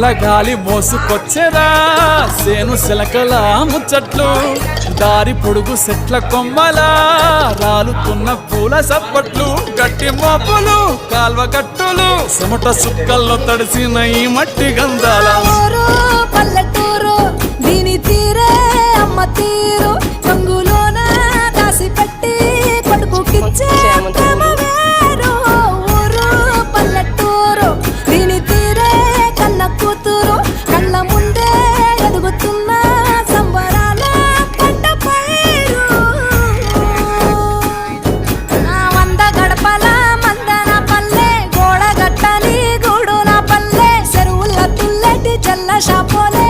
చల్లగాలి మోసుకొచ్చేదా సేను శిలకల ముచ్చట్లు దారి పొడుగు సెట్ల కొమ్మలా రాలుతున్న పూల సప్పట్లు గట్టి మోపులు కాల్వ గట్టులు చెమట సుక్కల్లో తడిసిన ఈ మట్టి గంధాల పల్లెటూరు దీని తీరే అమ్మ తీరు కంగులోన దాసి పెట్టి కొడుకుకిచ్చే ప్రేమ వేరు ఊరు పల్లెటూరు దీని తీరే కన్న కూతురు కళ్ళ ముందే ఎదుగుతున్న సంబరాల పంట పైరు వంద గడపల మందన పల్లె గోడ గట్టని గూడున పల్లె చెరువుల తుల్లటి చల్ల షాపోలే